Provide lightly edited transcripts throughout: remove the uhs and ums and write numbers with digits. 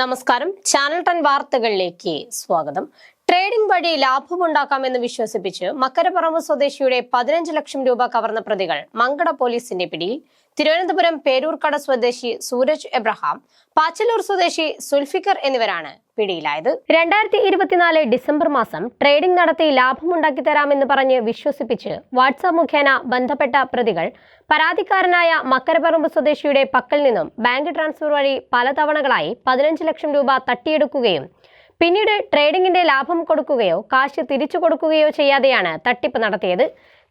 നമസ്കാരം, ചാനൽ 10 വാർത്തകളിലേക്ക് സ്വാഗതം. ട്രേഡിംഗ് വഴി ലാഭമുണ്ടാക്കാമെന്ന് വിശ്വസിപ്പിച്ച് മക്കരപ്പറമ്പ് സ്വദേശിയുടെ 15 ലക്ഷം രൂപ കവർന്ന പ്രതികൾ മങ്കട പോലീസിന്റെ പിടിയിൽ. തിരുവനന്തപുരം പേരൂർക്കട സ്വദേശി സൂരജ് എബ്രഹാം, പാച്ചലൂർ സ്വദേശി സുൽഫിക്കർ എന്നിവരാണ് പിടിയിലായത്. 2024 ഡിസംബർ മാസം ട്രേഡിംഗ് നടത്തി ലാഭമുണ്ടാക്കി തരാമെന്ന് പറഞ്ഞ് വിശ്വസിപ്പിച്ച് വാട്സാപ്പ് മുഖേന ബന്ധപ്പെട്ട പ്രതികൾ പരാതിക്കാരനായ മക്കരപ്പറമ്പ് സ്വദേശിയുടെ പക്കൽ നിന്നും ബാങ്ക് ട്രാൻസ്ഫർ വഴി പല തവണകളായി 15 ലക്ഷം രൂപ തട്ടിയെടുക്കുകയും പിന്നീട് ട്രേഡിംഗിന്റെ ലാഭം കൊടുക്കുകയോ കാശ് തിരിച്ചു കൊടുക്കുകയോ ചെയ്യാതെയാണ് തട്ടിപ്പ് നടത്തിയത്.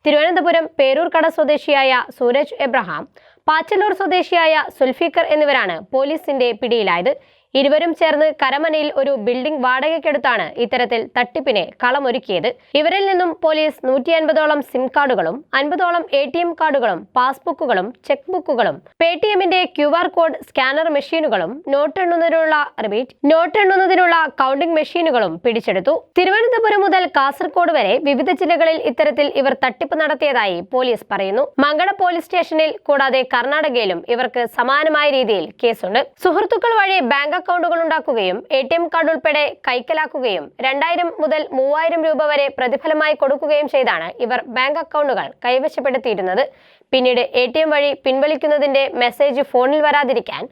തിരുവനന്തപുരം പേരൂർക്കട സ്വദേശിയായ സൂരജ് എബ്രഹാം, പാച്ചലൂർ സ്വദേശിയായ സുൽഫിക്കർ എന്നിവരാണ് പോലീസിന്റെ പിടിയിലായത്. ഇരുവരും ചേർന്ന് കരമനയിൽ ഒരു ബിൽഡിംഗ് വാടകയ്ക്കെടുത്താണ് ഇത്തരത്തിൽ തട്ടിപ്പിനെ കളമൊരുക്കിയത്. ഇവരിൽ നിന്നും പോലീസ് 150ഓളം സിം കാർഡുകളും 50ഓളം ATM കാർഡുകളും പാസ്ബുക്കുകളും ചെക്ക് ബുക്കുകളും പേടിഎമ്മിന്റെ QR കോഡ് സ്കാനർ മെഷീനുകളും നോട്ട് എണ്ണുന്നതിനുള്ള കൗണ്ടിംഗ് മെഷീനുകളും പിടിച്ചെടുത്തു. തിരുവനന്തപുരം മുതൽ കാസർഗോഡ് വരെ വിവിധ ജില്ലകളിൽ ഇത്തരത്തിൽ ഇവർ തട്ടിപ്പ് നടത്തിയതായി പോലീസ് പറയുന്നു. മങ്കട പോലീസ് സ്റ്റേഷനിൽ കൂടാതെ കർണാടകയിലും ഇവർക്ക് സമാനമായ രീതിയിൽ കേസുണ്ട്. സുഹൃത്തുക്കൾ വഴി ബാങ്ക് അക്കൗണ്ടുകൾ ഉണ്ടാക്കുകയും ATM കാർഡ് ഉൾപ്പെടെ കൈക്കലാക്കുകയും 2000 മുതൽ 3000 രൂപ വരെ പ്രതിഫലമായി കൊടുക്കുകയും ചെയ്താണ് ഇവർ ബാങ്ക് അക്കൗണ്ടുകൾ കൈവശപ്പെടുത്തിയിരുന്നത്. പിന്നീട് ATM വഴി പിൻവലിക്കുന്നതിന്റെ മെസ്സേജ് ഫോണിൽ വരാതിരിക്കാൻ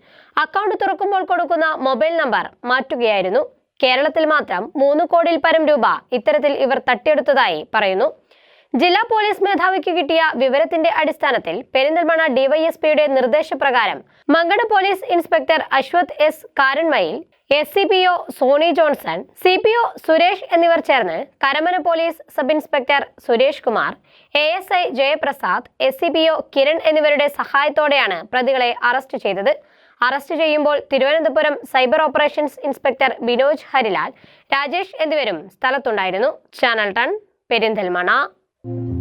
അക്കൗണ്ട് തുറക്കുമ്പോൾ കൊടുക്കുന്ന മൊബൈൽ നമ്പർ മാറ്റുകയായിരുന്നു. കേരളത്തിൽ മാത്രം 3 കോടിയിൽ പരം രൂപ ഇത്തരത്തിൽ ഇവർ തട്ടിയെടുത്തതായി പറയുന്നു. ജില്ലാ പോലീസ് മേധാവിക്ക് കിട്ടിയ വിവരത്തിന്റെ അടിസ്ഥാനത്തിൽ പെരിന്തൽമണ്ണ DYSPയുടെ നിർദ്ദേശപ്രകാരം Mankada police inspector Ashwath S കാരൺമയിൽ, SCPO Sony Johnson, CPO Suresh എന്നിവർ ചേർന്ന് Karamana police sub inspector Suresh Kumar, ASI Jayaprasad, SCPO Kiran എന്നിവരുടെ സഹായത്തോടെയാണ് പ്രതികളെ അറസ്റ്റ് ചെയ്തത്. അറസ്റ്റ് ചെയ്യുമ്പോൾ Thiruvananthapuram cyber operations inspector Binoj Harilal, Rajesh എന്നിവരും സ്ഥലത്തുണ്ടായിരുന്നു. ചാനൽ 10 പെരിന്തൽമണ്ണ.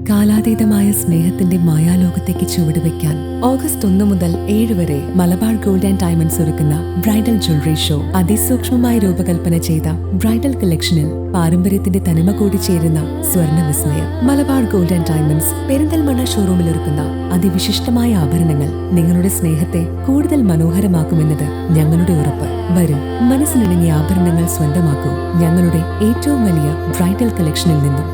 കാലാതീതമായ സ്നേഹത്തിന്റെ മായാലോകത്തേക്ക് ചുവടുവെക്കാൻ ഓഗസ്റ്റ് 1 മുതൽ 7 വരെ മലബാർ ഗോൾഡ് ആൻഡ് ഡയമണ്ട്സ് ഒരുക്കുന്ന ബ്രൈഡൽ ജ്വല്ലറി ഷോ. അതിസൂക്ഷ്മമായി രൂപകൽപ്പന ചെയ്ത ബ്രൈഡൽ കളക്ഷനിൽ പാരമ്പര്യത്തിന്റെ തനിമ കൂടി ചേരുന്ന സ്വർണ്ണ വിസ്മയം. Malabar gold and diamonds Perinthalmanna ഷോറൂമിൽ ഒരുക്കുന്ന അതിവിശിഷ്ടമായ ആഭരണങ്ങൾ നിങ്ങളുടെ സ്നേഹത്തെ കൂടുതൽ മനോഹരമാക്കുമെന്നത് ഞങ്ങളുടെ ഉറപ്പ്. വരും, മനസ്സിനിണങ്ങിയ ആഭരണങ്ങൾ സ്വന്തമാക്കൂ ഞങ്ങളുടെ ഏറ്റവും വലിയ ബ്രൈഡൽ കളക്ഷനിൽ നിന്നും.